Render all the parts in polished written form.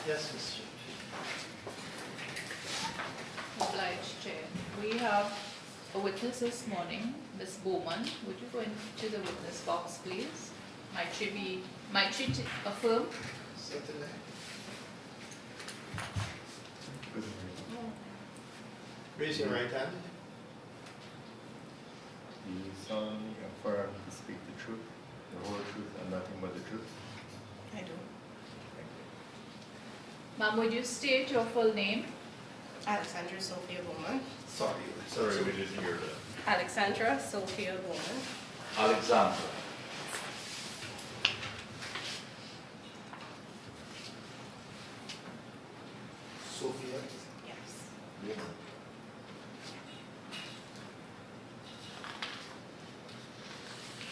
Yes, Mr. Obliged, Chair. We have a witness this morning, Ms. Bowman. Would you go into the witness box, please? Might she affirm? Certainly. Raise your right hand. Do you solemnly affirm to speak the truth, the whole truth, and nothing but the truth? I do. Thank you. Ma'am, would you state your full name? Alexandra Sophia Bowman. Sorry, we didn't hear that. Alexandra Sophia Bowman. Alexandra. Sophia. Yes.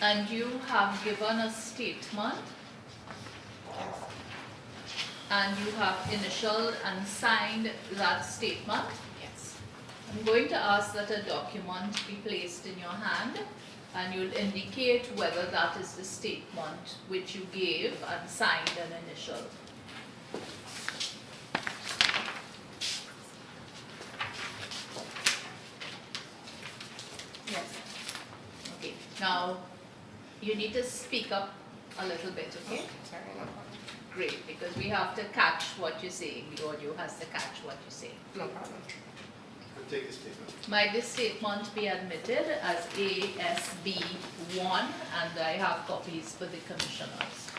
And you have given a statement Yes. and you have initialed and signed that statement. Yes. I'm going to ask that a document be placed in your hand and you'll indicate whether that is the statement which you gave and signed and initialed. Yes. Okay, now you need to speak up a little bit, okay? Sorry, no problem. Great, because we have to catch what you're saying. The audio has to catch what you're saying. No problem. I'll take the statement. Might this statement be admitted as ASB1, and I have copies for the commissioners.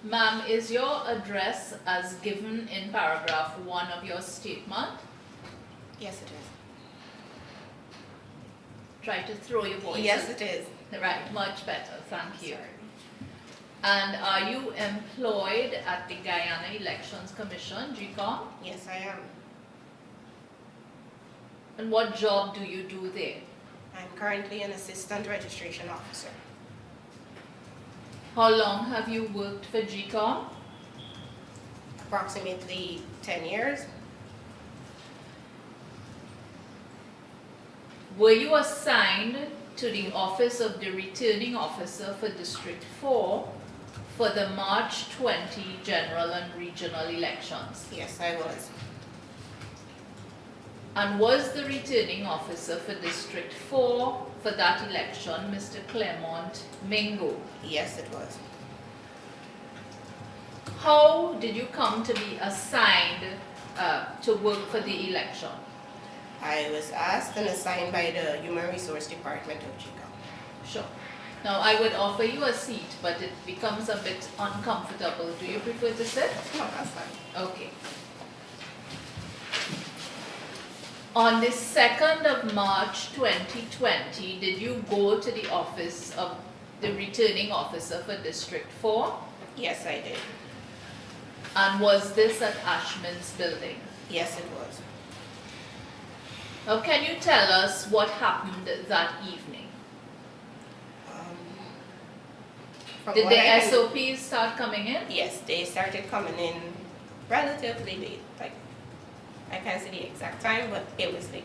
Ma'am, is your address as given in paragraph 1 of your statement? Yes, it is. Try to throw your voice Yes, in. it is. Right, much better, thank you. Sorry. And are you employed at the Guyana Elections Commission, GCOM? Yes, I am. And what job do you do there? I'm currently an assistant registration officer. How long have you worked for GCOM? Approximately 10 years. Were you assigned to the office of the returning officer for District 4 for the March 20 general and regional elections? Yes, I was. And was the returning officer for District 4 for that election Mr. Clement Mingo? Yes, it was. How did you come to be assigned to work for the election? I was asked and assigned by the Human Resource Department of Chicago. Sure. Now I would offer you a seat, but it becomes a bit uncomfortable. Do you prefer to sit? No, that's fine. Okay. On the 2nd of March 2020, did you go to the office of the returning officer for District 4? Yes, I did. And was this at Ashman's building? Yes, it was. Now can you tell us what happened that evening? From Did what I the can- SOPs start coming in? Yes, they started coming in relatively late. Like, I can't say the exact time, but it was late.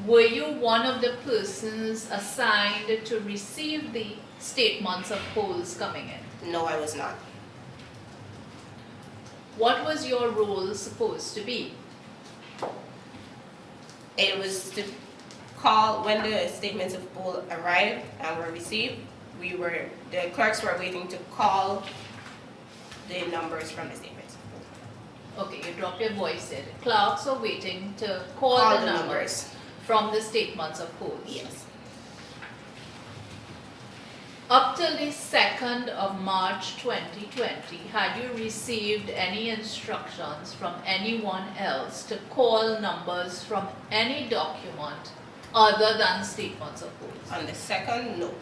Were you one of the persons assigned to receive the statements of polls coming in? No, I was not. What was your role supposed to be? It was to call when the statements of poll arrived and were received. The clerks were waiting to call the numbers from the statements. Okay, you dropped your voice there. The clerks are waiting to call the numbers from the statements of polls. Yes. Up till the 2nd of March 2020, had you received any instructions from anyone else to call numbers from any document other than statements of polls? On the 2nd, no.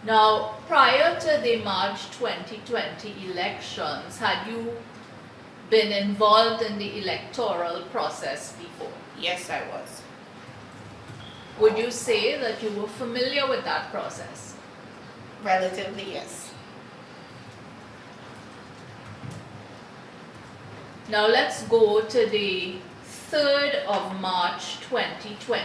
Now, prior to the March 2020 elections, had you been involved in the electoral process before? Yes, I was. Would you say that you were familiar with that process? Relatively, yes. Now let's go to the 3rd of March 2020.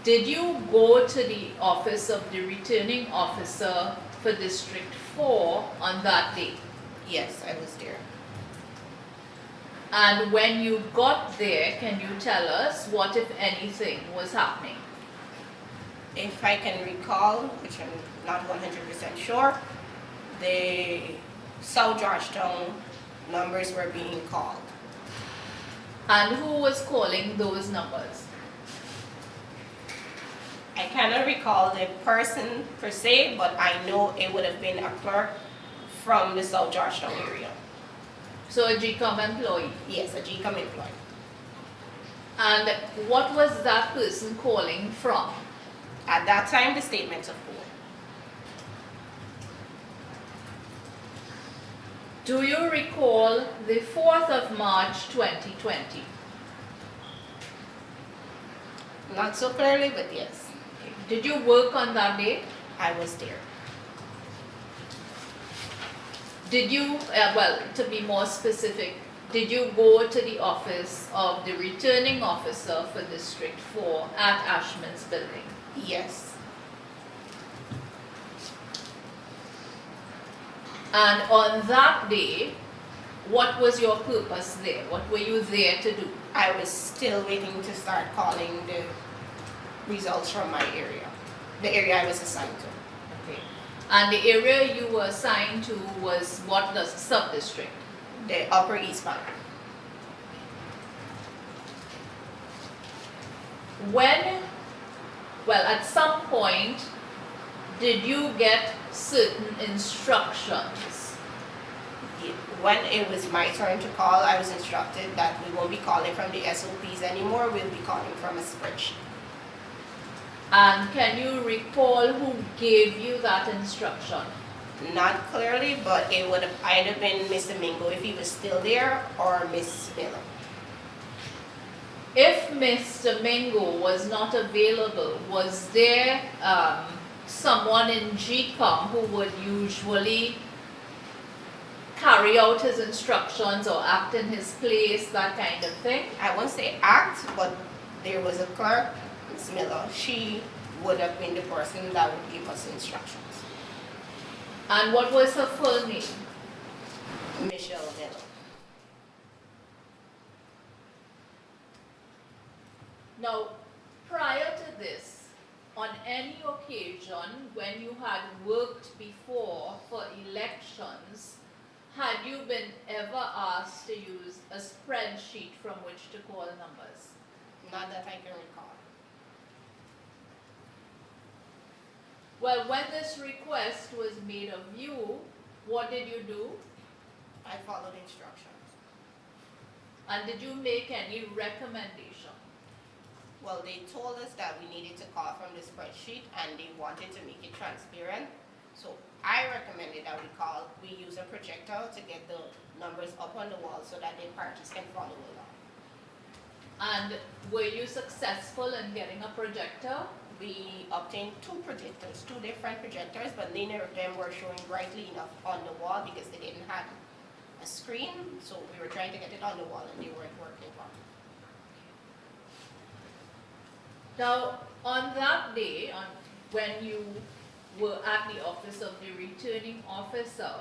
Did you go to the office of the returning officer for District 4 on that day? Yes, I was there. And when you got there, can you tell us what, if anything, was happening? If I can recall, which I'm not 100% sure, the South Georgetown numbers were being called. And who was calling those numbers? I cannot recall the person per se, but I know it would have been a clerk from the South Georgetown area. So a GCOM employee. Yes, a GCOM employee. And what was that person calling from? At that time, the statements of pool. Do you recall the 4th of March 2020? Not so clearly, but yes, Did you work on that day? I was there. Did you, well, to be more specific, did you go to the office of the returning officer for District 4 at Ashman's building? Yes. And on that day, what was your purpose there? What were you there to do? I was still waiting to start calling the results from my area, the area I was assigned to. Okay. And the area you were assigned to was what the sub-district? The Upper East Bank. When, well, at some point, did you get certain instructions? When it was my turn to call, I was instructed that we won't be calling from the SOPs anymore, we'll be calling from a spreadsheet. And can you recall who gave you that instruction? Not clearly, but it would have either been Mr. Mingo if he was still there, or Miss Miller. If Mr. Mingo was not available, was there someone in GCOM who would usually carry out his instructions or act in his place, that kind of thing? I won't say act, but there was a clerk, Miss Miller. She would have been the person that would give us instructions. And what was her full name? Michelle Miller. Now, prior to this, on any occasion when you had worked before for elections, had you been ever asked to use a spreadsheet from which to call numbers? Not that I can recall. Well, when this request was made of you, what did you do? I followed instructions. And did you make any recommendation? Well, they told us that we needed to call from the spreadsheet and they wanted to make it transparent. So I recommended that we use a projector to get the numbers up on the wall so that the parties can follow along. And were you successful in getting a projector? We obtained two different projectors, but neither of them were showing brightly enough on the wall because they didn't have a screen. So we were trying to get it on the wall and they weren't working properly. Now, on that day, when you were at the office of the returning officer,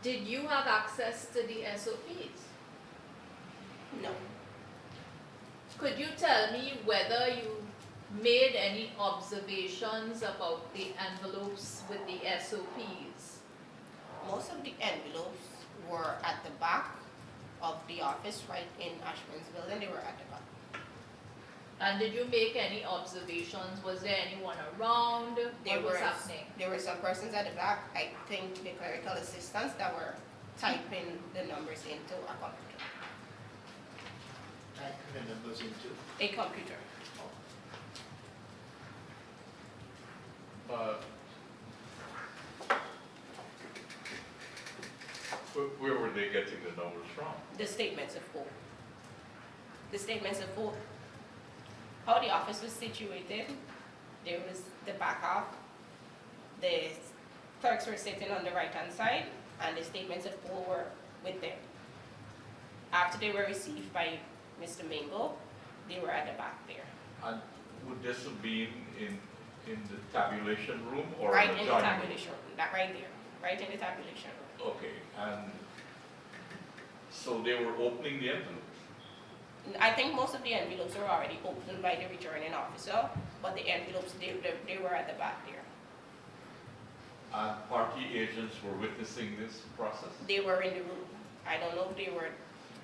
did you have access to the SOPs? No. Could you tell me whether you made any observations about the envelopes with the SOPs? Most of the envelopes were at the back of the office, right in Ashman's building. They were at the back. And did you make any observations? Was there anyone around? What was happening? There were some persons at the back, I think the clerical assistants, that were typing the numbers into a computer. Typing the numbers into. A computer. Where were they getting the numbers from? The statements of vote. The statements of vote. How the office was situated, there was the back half, the clerks were sitting on the right-hand side, and the statements of vote were with them. After they were received by Mr. Mingo, they were at the back there. And would this have been in the tabulation room or Right in the in the dining room? tabulation room, that right there, right in the tabulation room. Okay, and so they were opening the envelopes? I think most of the envelopes were already opened by the returning officer, but the envelopes, they were at the back there. And party agents were witnessing this process? They were in the room. I don't know if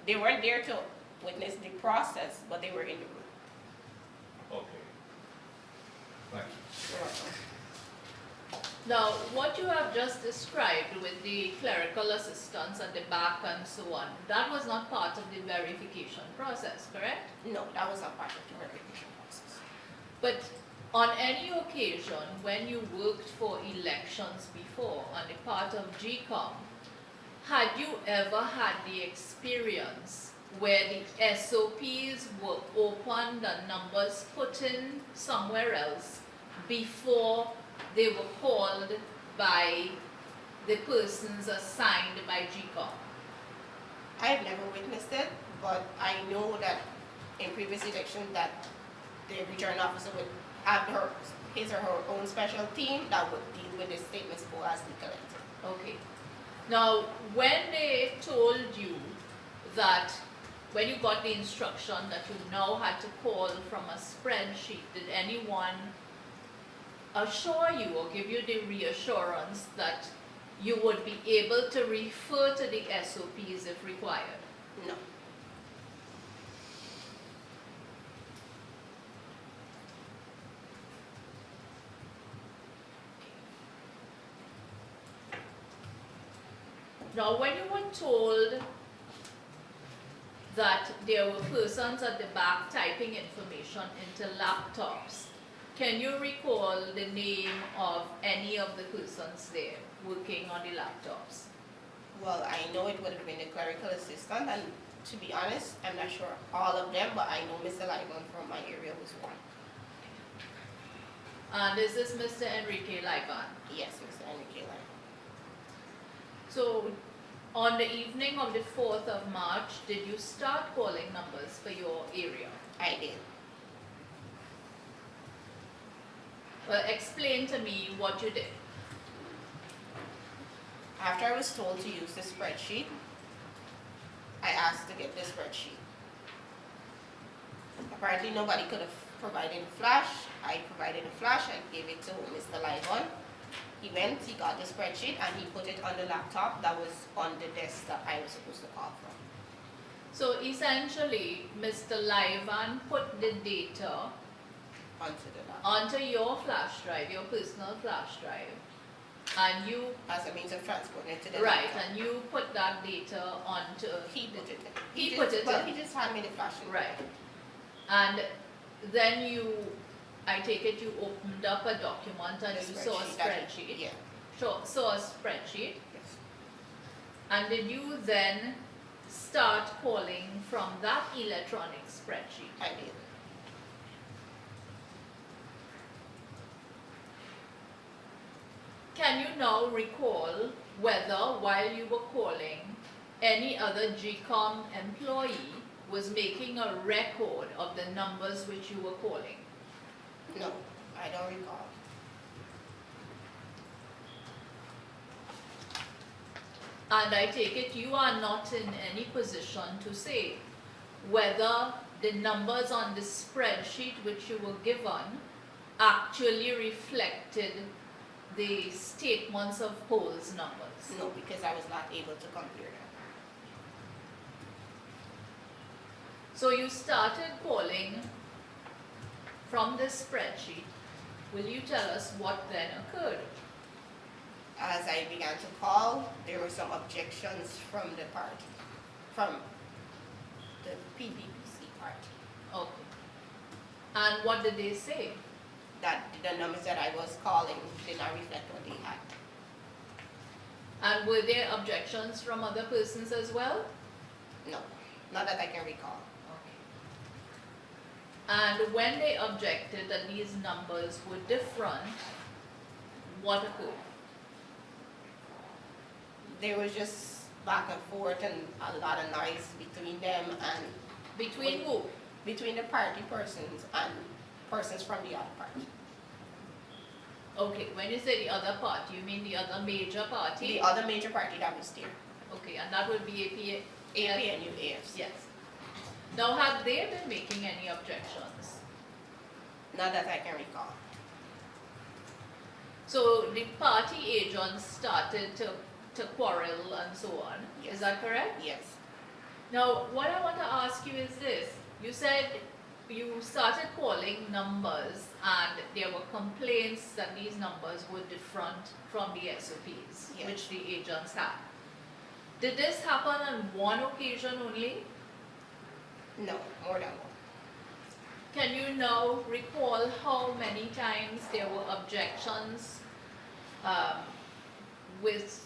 they weren't there to witness the process, but they were in the room. Okay. Thank you. You're welcome. Now, what you have just described with the clerical assistants at the back and so on, that was not part of the verification process, correct? No, that was not part of the verification process. But on any occasion, when you worked for elections before on the part of GCOM, had you ever had the experience where the SOPs were opened and numbers put in somewhere else before they were called by the persons assigned by GCOM? I have never witnessed it, but I know that in previous elections that the returning officer would have his or her own special team that would deal with the statements for as they collected. Okay. Now, when they told you that, when you got the instruction that you now had to call from a spreadsheet, did anyone assure you or give you the reassurance that you would be able to refer to the SOPs if required? No. Now, when you were told that there were persons at the back typing information into laptops, can you recall the name of any of the persons there working on the laptops? Well, I know it would have been a clerical assistant, and to be honest, I'm not sure all of them, but I know Mr. Lyman from my area was one. And is this Mr. Enrique Liban? Yes, Mr. Enrique Lyman. So, on the evening of the 4th of March, did you start calling numbers for your area? I did. Well, explain to me what you did. After I was told to use the spreadsheet, I asked to get the spreadsheet. Apparently nobody could have provided a flash. I provided a flash, I gave it to Mr. Lyman. He went, he got the spreadsheet, and he put it on the laptop that was on the desk that I was supposed to call from. So essentially, Mr. Lyman put the data Onto the laptop. onto your flash drive, your personal flash drive, and you, As a means of transporting it to the right, laptop. and you put that data onto, He put it in. He just- put it well, in. he just handed me the flash. right. And then you, I take it you opened up a document and The you saw a that- spreadsheet? Yeah, Saw a spreadsheet, yes. and did you then start calling from that electronic spreadsheet? I did. Can you now recall whether, while you were calling, any other GCOM employee was making a record of the numbers which you were calling? No, I don't recall. And I take it you are not in any position to say whether the numbers on the spreadsheet which you were given actually reflected the statements of polls numbers. No, because I was not able to compare them. So you started calling from this spreadsheet. Will you tell us what then occurred? As I began to call, there were some objections from the party, from the PBPC party. Okay. And what did they say? that the numbers that I was calling did not reflect what they had. And were there objections from other persons as well? No, not that I can recall. And when they objected that these numbers were different, what occurred? There was just back and forth and a lot of noise between them and Between who? between the party persons and persons from the other party. Okay, when you say the other party, you mean the other major party? The other major party that was there, Okay, and that would be APA? AP and UAFC. Yes. Now, have they been making any objections? Not that I can recall. So the party agents started to quarrel and so on, Yes. is that correct? Yes, Now, what I want to ask you is this. You said you started calling numbers and there were complaints that these numbers were different from the SOPs, Yes. which the agents had. Did this happen on one occasion only? no, more than one. Can you now recall how many times there were objections with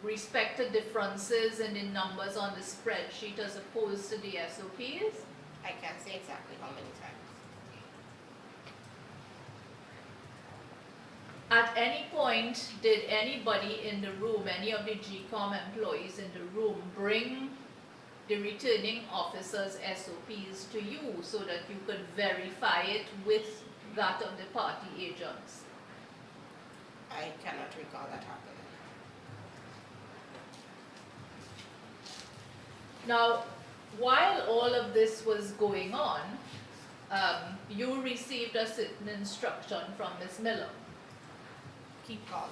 respect to differences in the numbers on the spreadsheet as opposed to the SOPs? I can't say exactly how many times. At any point, did anybody in the room, any of the GCOM employees in the room, bring the returning officer's SOPs to you so that you could verify it with that of the party agents? I cannot recall that happening. Now, while all of this was going on, you received a certain instruction from Ms. Miller. Keep calling.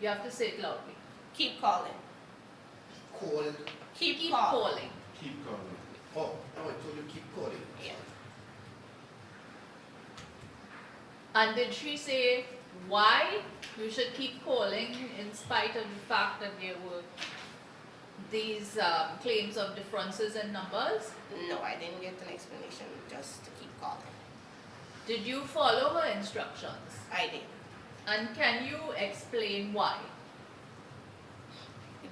You have to say it loudly. Keep calling. Call. Keep calling. calling. Keep calling. Oh, no, I told you keep calling. Yeah. And did she say why you should keep calling in spite of the fact that there were these claims of differences in numbers? No, I didn't get an explanation, just to keep calling. Did you follow her instructions? I did. And can you explain why?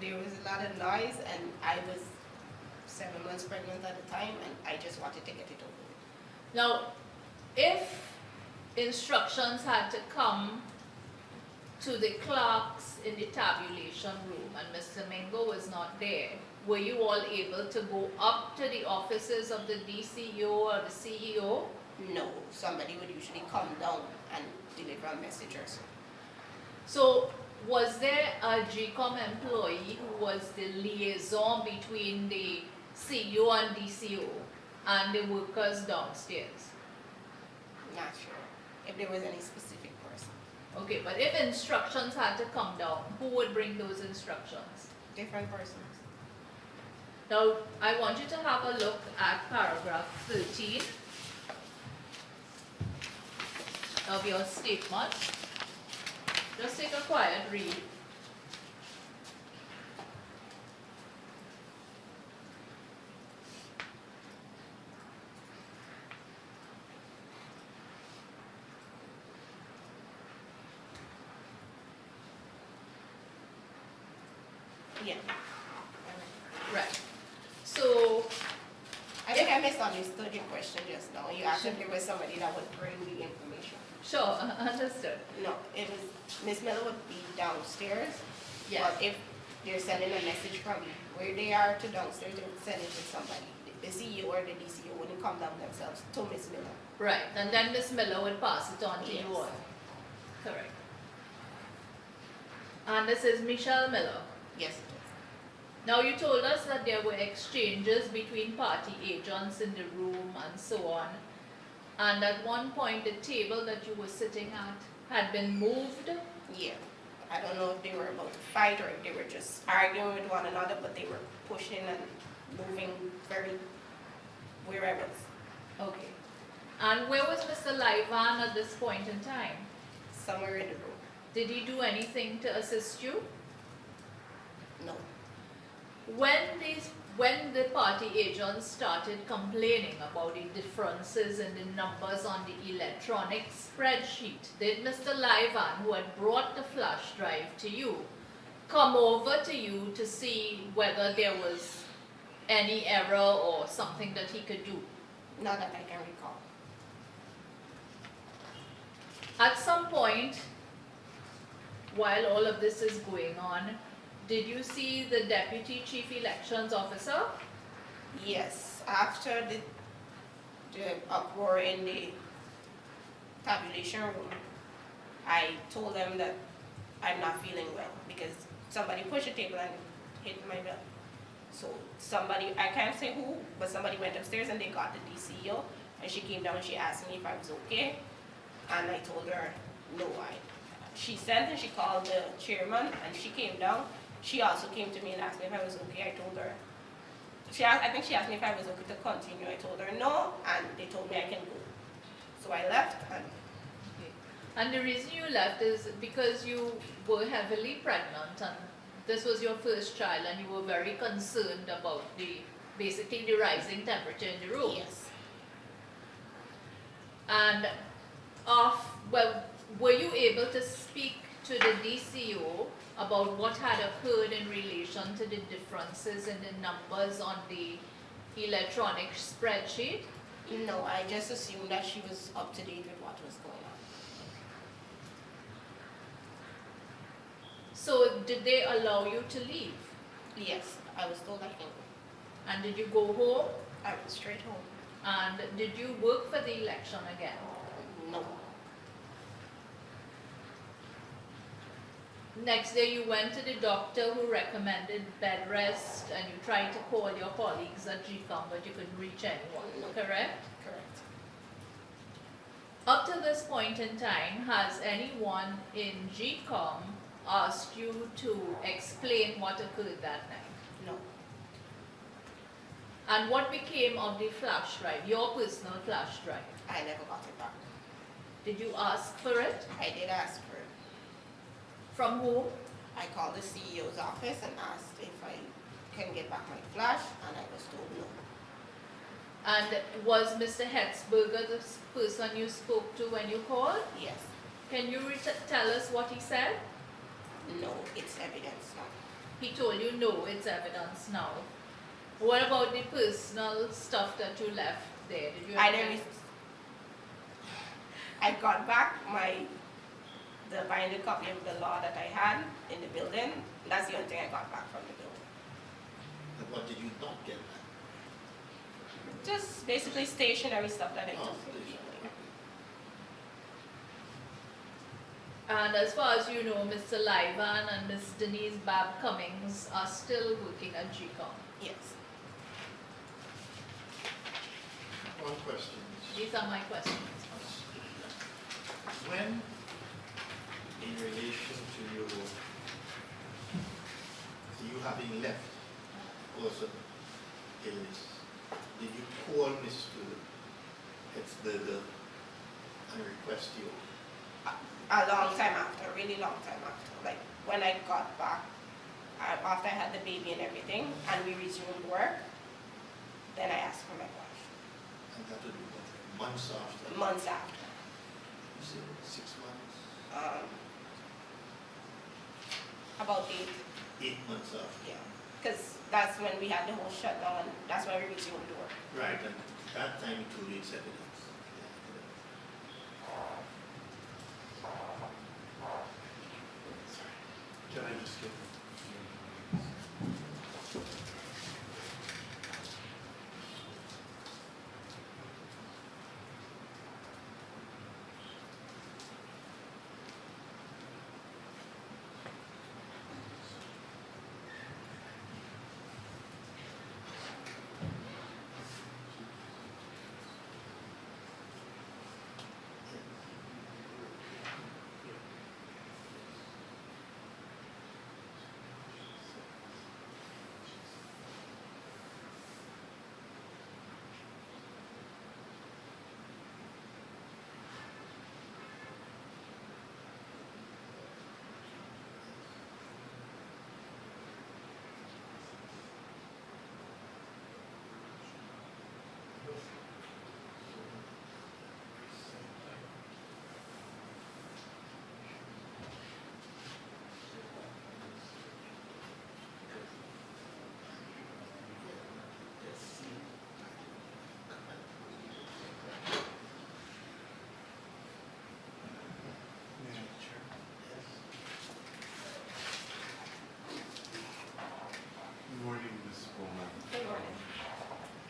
There was a lot of noise and I was 7 months pregnant at the time and I just wanted to get it over with. Now, if instructions had to come to the clerks in the tabulation room and Mr. Mingo was not there, were you all able to go up to the offices of the DCO or the CEO? No, somebody would usually come down and deliver a message or so. So, was there a GCOM employee who was the liaison between the CEO and DCO and the workers downstairs? Not sure if there was any specific person. Okay, but if instructions had to come down, who would bring those instructions? Different persons. Now, I want you to have a look at paragraph 13 of your statement. Just take a quiet read. Yeah. Right. So, I think I misunderstood your question just now. You asked if there was somebody that would bring the information. sure, understood. No, it was, Ms. Miller would be downstairs. Yes. But if they're sending a message from where they are to downstairs, they would send it to somebody. The CEO or the DCO wouldn't come down themselves to Ms. Miller. Right, and then Ms. Miller would pass it on to Yes. you all. Correct. And this is Michelle Miller. Yes, it is. Now, you told us that there were exchanges between party agents in the room and so on. And at one point, the table that you were sitting at had been moved. Yeah. I don't know if they were about to fight or if they were just arguing with one another, but they were pushing and moving very wherever. Okay. And where was Mr. Livan at this point in time? Somewhere in the room. Did he do anything to assist you? No. When these when the party agents started complaining about the differences in the numbers on the electronic spreadsheet, did Mr. Livan, who had brought the flash drive to you, come over to you to see whether there was any error or something that he could do? Not that I can recall. At some point, while all of this is going on, did you see the Deputy Chief Elections Officer? Yes, after the uproar in the tabulation room, I told them that I'm not feeling well because somebody pushed a table and hit my belt. So somebody, I can't say who, but somebody went upstairs and they got the DCO, and she came down and she asked me if I was okay, and I told her no. She sent and she called the chairman and she came down. She also came to me and asked me if I was okay. I told her, I think she asked me if I was okay to continue. I told her no, and they told me I can go. So I left, and Okay. And the reason you left is because you were heavily pregnant and this was your first child and you were very concerned about basically the rising temperature in the room. yes, And well, were you able to speak to the DCO about what had occurred in relation to the differences in the numbers on the electronic spreadsheet? no, I just assumed that she was up to date with what was going on. So did they allow you to leave? Yes, I was told I can go. And did you go home? I went straight home. And did you work for the election again? No, Next day you went to the doctor who recommended bed rest and you tried to call your colleagues at GCOM but you couldn't reach anyone, correct? correct. Up to this point in time, has anyone in GCOM asked you to explain what occurred that night? No, And what became of the flash drive, your personal flash drive? I never got it back. Did you ask for it? I did ask for it. From whom? I called the CEO's office and asked if I can get back my flash, and I was told no. And was Mr. Hetzberger the person you spoke to when you called? Yes. Can you tell us what he said? No, it's evidence now. He told you no, it's evidence now. What about the personal stuff that you left there? Did you I have didn't. I got back the binding copy of the law that I had in the building. That's the only thing I got back from the building. And what did you not get back? Just basically stationary stuff that I Oh, took from the station, building. And as far as you know, Mr. Livan and Miss Denise Bab Cummings are still working at GCOM. Yes. One question. These are my questions. When, in relation to you having left because of illness, did you call Mr. Hetzberger and request you? A long time after, a really long time after. Like when I got back, after I had the baby and everything, and we resumed work, then I asked for my flash. And that would be what, months after? Months after. You said 6 months? About 8 months after? yeah. Because that's when we had the whole shutdown, and that's when we resumed work. Right, and that time too it's evidence. Can I just get? Coleman. Good morning.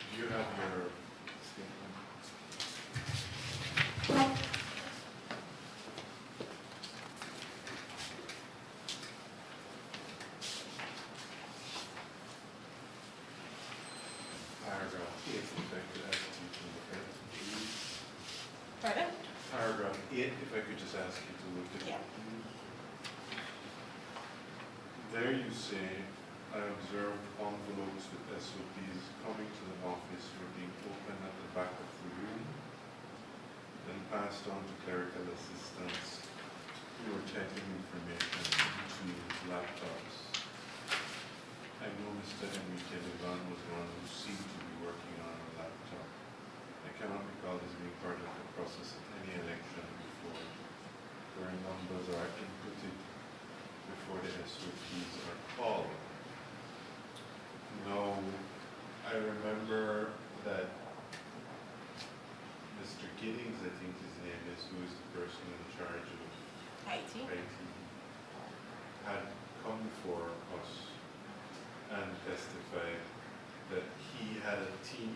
Do you have your statement? Paragraph 8, if I could ask you to look at it, please. Pardon? Paragraph 8, if I could just ask you to look at Yeah. it, please. There you say, I observed envelopes with SOPs coming to the office were being opened at the back of the room, then passed on to clerical assistants who were typing information into laptops. I know Mr. Enrique Levan was one who seemed to be working on a laptop. I cannot recall this being part of the process of any election before, where numbers are inputted before the SOPs are called. No, I remember that Mr. Giddings, I think his name is, who is the person in charge of IT. IT, had come before us and testified that he had a team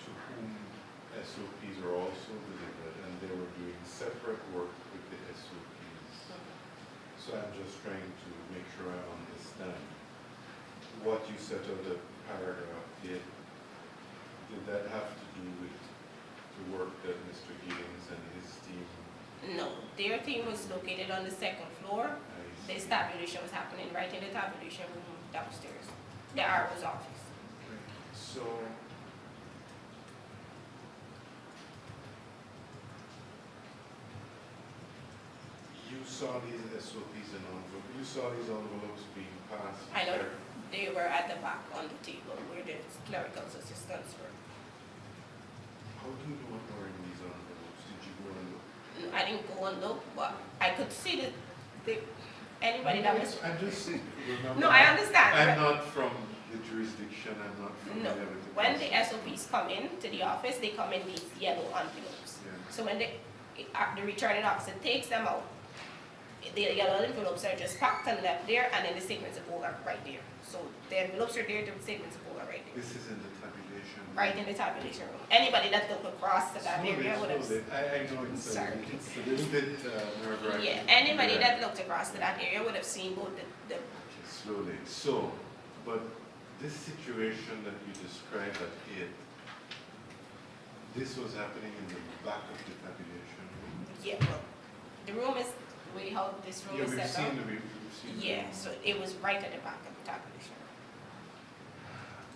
to whom SOPs were also delivered, and they were doing separate work with the SOPs. So I'm just trying to make sure I understand what you said of the paragraph 8. Did that have to do with the work that Mr. Giddings and his team? No, their team was located on the second floor. I This see. tabulation was happening right in the tabulation room downstairs, the RO's office. So, you saw these SOPs and envelopes, you saw these envelopes being passed? I know there. they were at the back on the table where the clerical assistants were. How do you know what were in these envelopes? Did you go and look? I didn't go and look, but I could see anybody that was. I'm just, remember. No, I understand. I'm not from the jurisdiction, I'm not No, familiar with the. when the process. SOPs come in to the office, they come in these yellow envelopes. Yeah. So when the returning officer takes them out, the yellow envelopes are just packed and left there, and then the statements of all are right there. So the envelopes are there, the statements of all are right there. This is in the tabulation. Right in the tabulation room. Anybody that looked across to that Slowly, area would have. slowly. I know it's Sorry. it's a little bit nerve-wracking. Yeah, anybody Yeah. that looked across to that area would have seen both the Okay, slowly. So, but this situation that you described at 8, this was happening in the back of the tabulation room? yeah, well, the room is the way how this room Yeah, is we've set seen up. we've seen the Yeah, room. so it was right at the back of the tabulation room.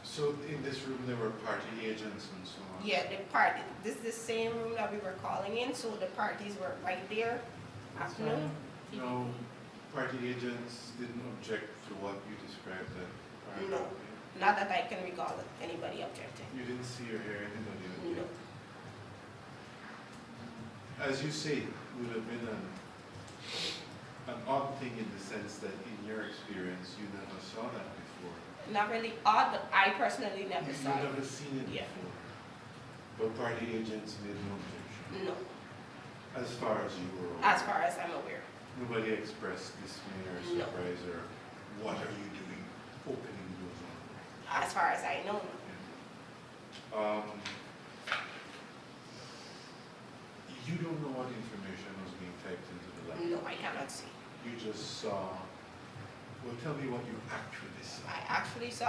So in this room, there were party agents and so on? Yeah, the party, this is the same room that we were calling in, so the parties were right there. Afternoon. No, party agents didn't object to what you described then? No. Not that I can recall anybody objecting. You didn't see or hear anybody No. object? As you say, it would have been an odd thing in the sense that in your experience, you never saw that before. Not really odd, but I personally never You've saw it. never seen it Yeah. before? But party agents made no objection? No, As far as you were aware? as far as I'm aware. Nobody expressed dismay or No. surprise or, what are you doing opening those envelopes? As far as I know. You don't know what information was being typed into the laptop? No, I cannot see. You just saw, well, tell me what you actually saw.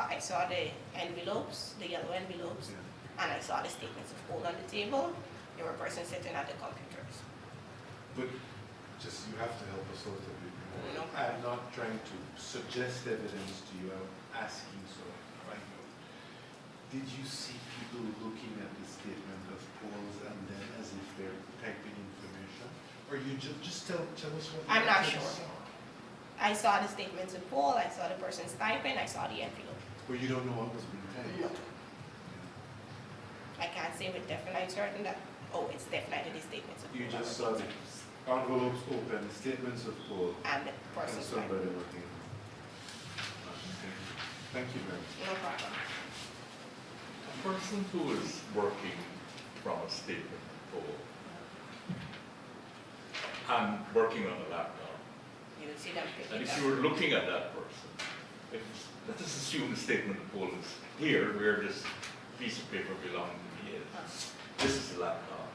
I saw the envelopes, the yellow envelopes, Yeah. and I saw the statements of hold on the table. There were persons sitting at the computers. But just, you have to help us out a bit more. No. I'm not trying to suggest evidence to you, I'm asking so I find out. Did you see people looking at the statement of polls and then as if they're typing information? Or you just tell us what you I'm not actually sure. saw? I saw the statements of poll, I saw the persons typing, I saw the envelope. Or you don't know what was being typed? No. I can't say with definite certain that, oh, it's definitely the statements of poll. You just saw the envelopes open, statements of poll, And the and persons somebody typing. working. Okay. Thank you very much. No problem. A person who is working from a statement pool and working on a laptop, You will see them and picking if up. you were looking at that person, Let's just assume the statement of poll is here, where this piece of paper belonging to me is. This is the laptop.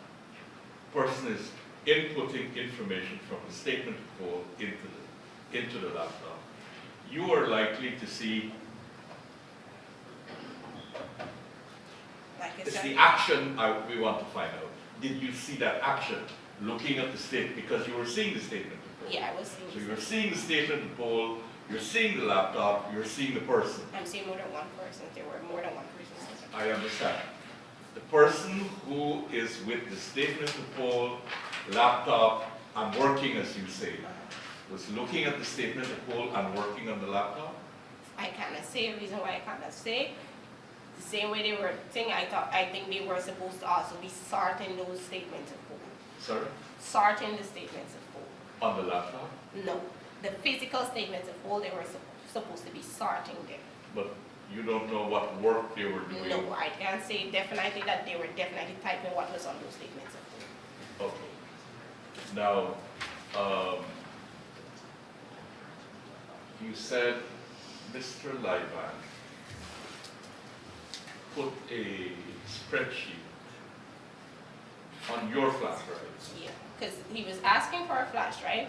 Person is inputting information from the statement of poll into the laptop. You are likely to see, Like I it's said, the action we want to find out. Did you see that action looking at the statement, because you were seeing the statement of poll? yeah, I was seeing. So you're seeing the statement of poll, you're seeing the laptop, you're seeing the person. I'm seeing more than one person. There were more than one person. I understand. The person who is with the statement of poll, laptop, and working, as you say, was looking at the statement of poll and working on the laptop? I cannot say. The reason why I cannot say, the same way they were saying, I think they were supposed to also be sorting those statements of poll. Sorry? Sorting the statements of poll. On the laptop? No, the physical statements of poll, they were supposed to be sorting them. But you don't know what work they were doing? No, I can't say definitely that they were definitely typing what was on those statements of poll. Okay. Now, you said Mr. Liban put a spreadsheet on your flash drive. Yeah, because he was asking for a flash drive,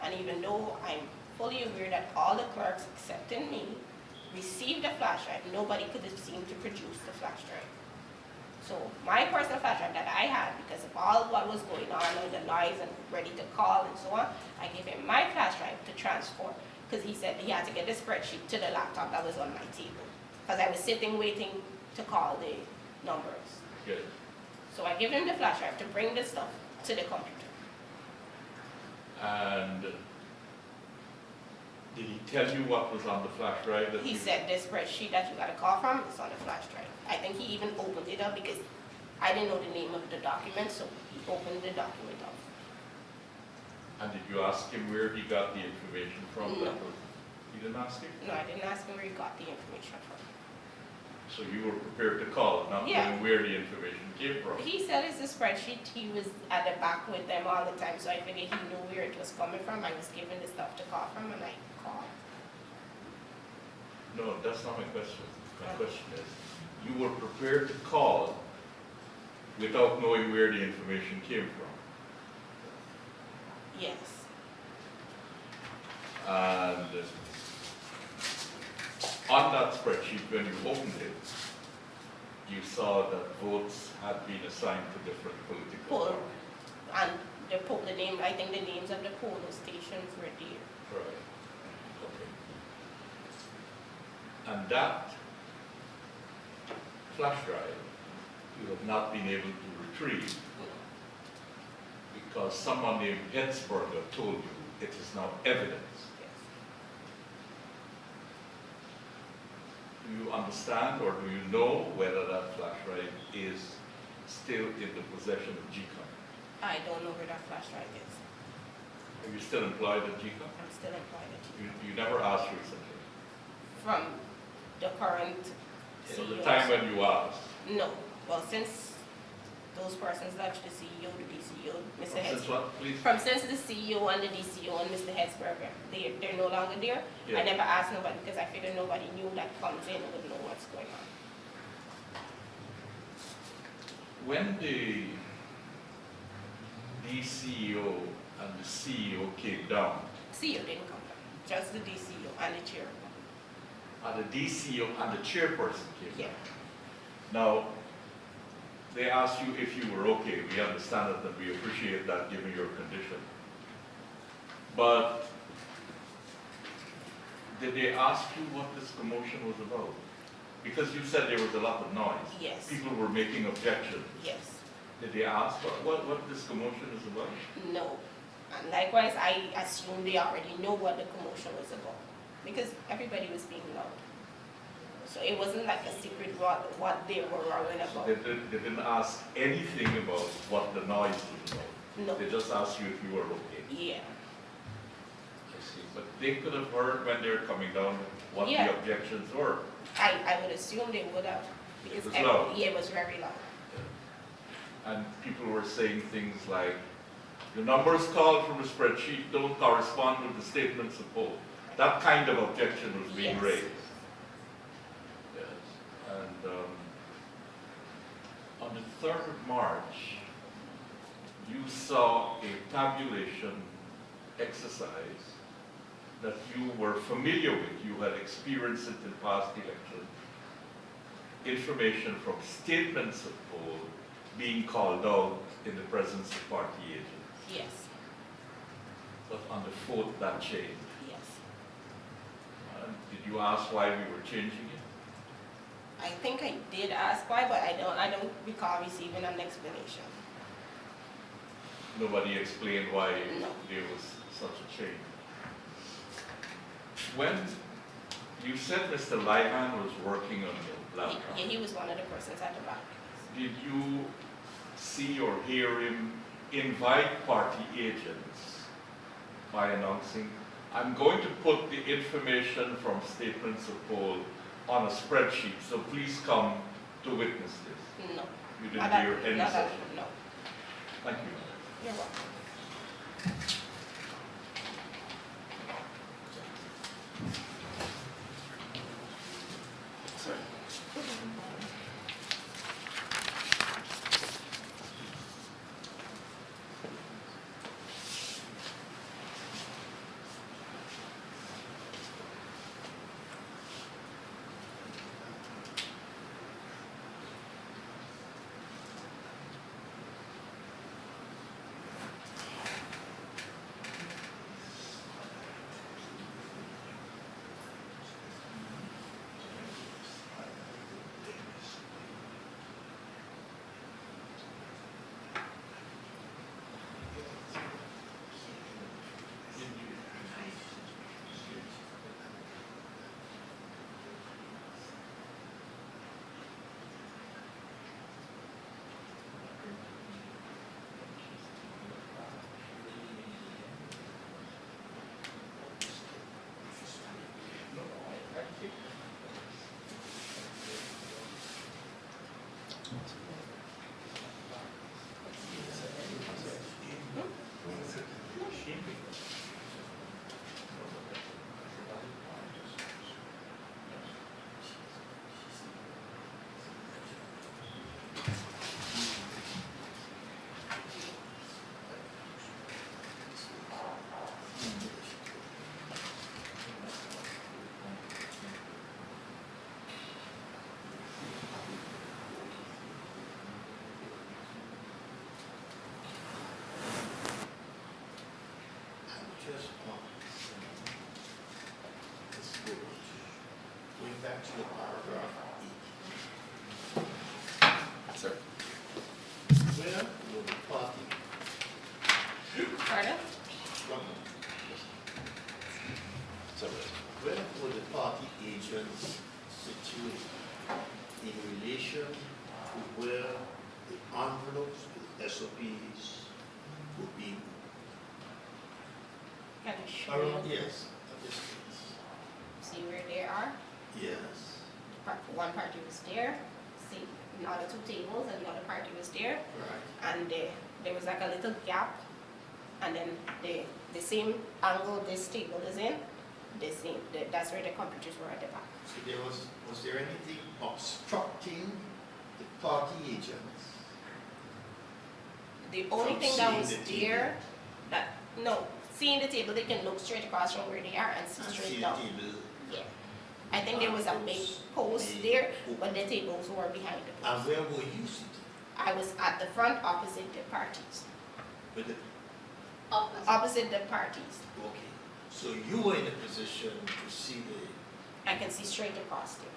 and even though I'm fully aware that all the clerks excepting me received a flash drive, nobody could have seemed to produce the flash drive. So my personal flash drive that I had, because of all what was going on and the noise and ready to call and so on, I gave him my flash drive to transfer, because he said he had to get the spreadsheet to the laptop that was on my table, because I was sitting waiting to call the numbers. Yes. So I gave him the flash drive to bring the stuff to the computer. And did he tell you what was on the flash drive? That He you- said the spreadsheet that you got a call from is on the flash drive. I think he even opened it up because I didn't know the name of the document, so he opened the document up. And did you ask him where he got the information from? No. You didn't ask him? No, I didn't ask him where he got the information from. So you were prepared to call, not Yeah. knowing where the information came from? He said it's a spreadsheet. He was at the back with them all the time, so I figured he knew where it was coming from. I was given the stuff to call from, and I called. No, that's not my question. My question is, you were prepared to call without knowing where the information came from. Yes. And on that spreadsheet, when you opened it, you saw that votes had been assigned to different political Poll. parties. And the name, I think the names of the polling stations were there. Right. Okay. And that flash drive, you have not been able to retrieve because someone named Hensberger told you it is now evidence. Yes. Do you understand or do you know whether that flash drive is still in the possession of GCOM? I don't know where that flash drive is. Are you still employed at GCOM? I'm still employed at GCOM. You never asked recently? From the current CEO. The time when you asked? No. Well, since those persons left, the CEO, the DCO, Mr. Since Hesberger. what, please? Since the CEO and the DCO and Mr. Hesberger, they're no longer there. Yeah. I never asked nobody because I figured nobody knew that comes in would know what's going on. When the DCO and the CEO came down, CEO didn't come down, just the DCO and the chair. the DCO and the chairperson came Yeah. down. Now, they asked you if you were okay. We understand it and we appreciate that given your condition. But did they ask you what this commotion was about? Because you said there was a lot of noise. Yes. People were making objections. Yes. Did they ask what this commotion is about? No. And likewise, I assume they already know what the commotion was about because everybody was being loud. So it wasn't like a secret what they were worrying about. They didn't ask anything about what the noise was about. No. They just asked you if you were okay. Yeah. I see. But they could have heard when they were coming down what Yeah. the objections were. I would assume they would have. Because was loud. Yeah, it was very loud. And people were saying things like, the numbers called from the spreadsheet don't correspond with the statements of poll. That kind of objection was being Yes. raised. Yes, and on the 3rd of March, you saw a tabulation exercise that you were familiar with, you had experienced it in past elections, information from statements of poll being called out in the presence of party agents. Yes, But on the 4th, that changed. yes. Did you ask why we were changing it? I think I did ask why, but I don't recall receiving an explanation. Nobody explained why No. there was such a change. When you said Mr. Lyman was working on the laptop, Yeah, he was one of the persons at the back. did you see or hear him invite party agents by announcing, I'm going to put the information from statements of poll on a spreadsheet, so please come to witness this? No. You didn't hear any Not such? that, no. Thank you. You're welcome. Just let's go going back to the paragraph E. Sir. Where will the party, Pardon? one moment, Sir. where will the party agents situate in relation to where the envelopes, the SOPs will be? Can I show Around, you? yes, at this place. See where they are? Yes, One party was there, see, the other two tables, and the other party was there. right. And there was like a little gap, and then the same angle this table is in, that's where the computers were at the back. So was there anything obstructing the party agents? The only From thing that seeing was the there, seeing the table, they can look straight across from where they are and see And see straight the down. table, Yeah. I think there was a big post there, but the tables were behind the and post. where were you sitting? I was at the front opposite the parties. With the, Opposite the parties. okay, so you were in a position to see the I can see straight across there.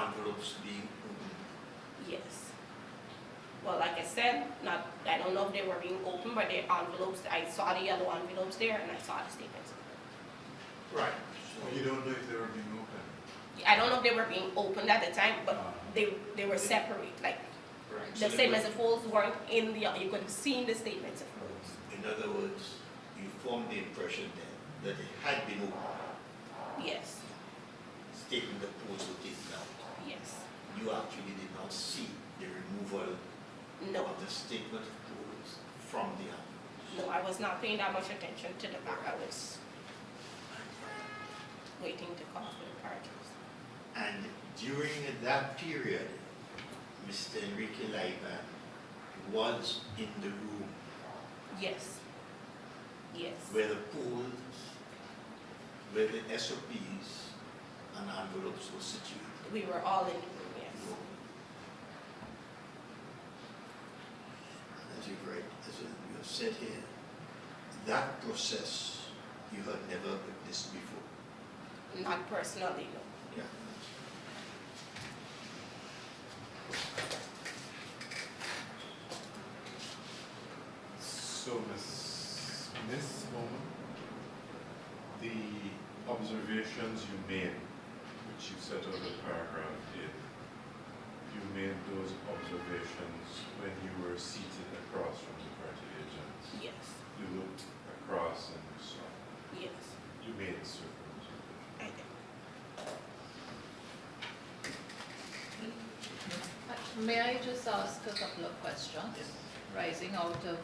envelopes being opened. Yes. Well, like I said, I don't know if they were being opened, but the envelopes, I saw the yellow envelopes there and I saw the statements. Right. You don't know if they were being open. I don't know if they were being opened at the time, but they were separate, like Right. the statements of polls weren't in you could have seen the statements of polls. In other words, you formed the impression then that it had been opened, Yes, stating the polls were taken out. yes. You actually did not see the removal No, of the statement of polls from the envelopes. no, I was not paying that much attention to the back. I was, waiting to call for the parties. And during that period, Mr. Enrique Laivan was in the room Yes. Yes. where the polls, where the SOPs and envelopes were situated. We were all in the room, yes. And as you've read, as you have said here, that process you had never witnessed before. Not personally, no. Yeah. So, Miss Bowman, the observations you made, which you set out in paragraph 8, you made those observations when you were seated across from the party agents. Yes. You looked across and you saw. Yes. You made certain observations. I did. May I just ask a couple of questions, Yes. rising out of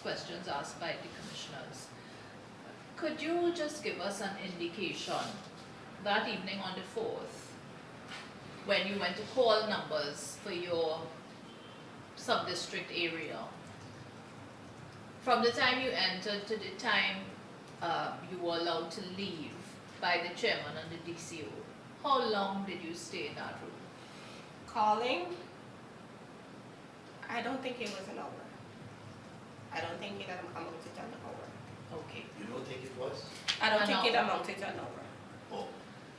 questions asked by the commissioners? Could you just give us an indication that evening on the 4th, when you went to call numbers for your sub-district area, from the time you entered to the time you were allowed to leave by the chairman and the DCO, how long did you stay in that room? Calling, I don't think it was an hour. I don't think it amounted to an hour. Okay. You don't think it was? I don't An think it hour. amounted to an hour. Oh,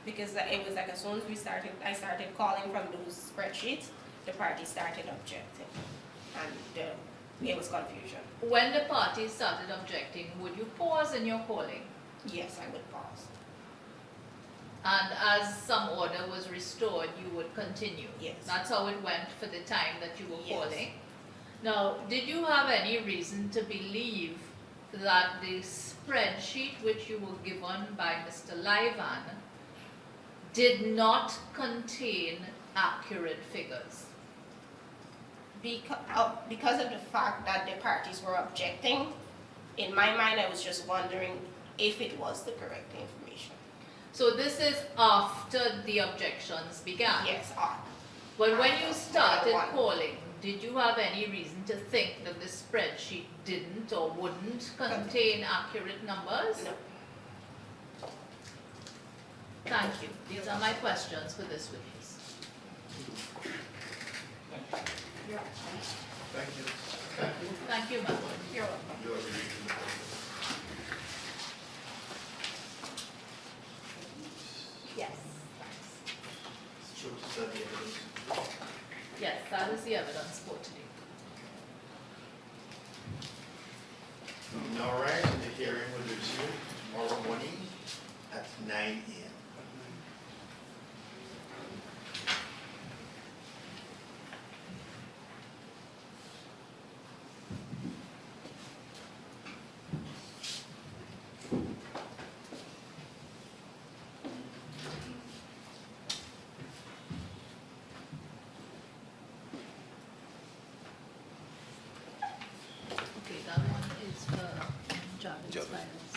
Because it was like as soon as I started calling from those spreadsheets, the party started objecting. And it was confusion. When the party started objecting, would you pause in your calling? Yes, I would pause. And as some order was restored, you would continue? Yes. That's how it went for the time that you were Yes. calling? Now, did you have any reason to believe that the spreadsheet which you were given by Mr. Livan did not contain accurate figures? Because of the fact that the parties were objecting, in my mind, I was just wondering if it was the correct information. So this is after the objections began? Yes, But when you after started one. calling, did you have any reason to think that the spreadsheet didn't or wouldn't contain accurate numbers? no. Thank you. These are my questions for this witness. thank you. Thank you, ma'am. You're welcome. You are reading the book. Yes. Show us the evidence. Yes, that is the evidence for today. All right, the hearing will resume tomorrow morning at 9 a.m. Okay, that one is for Javed's files.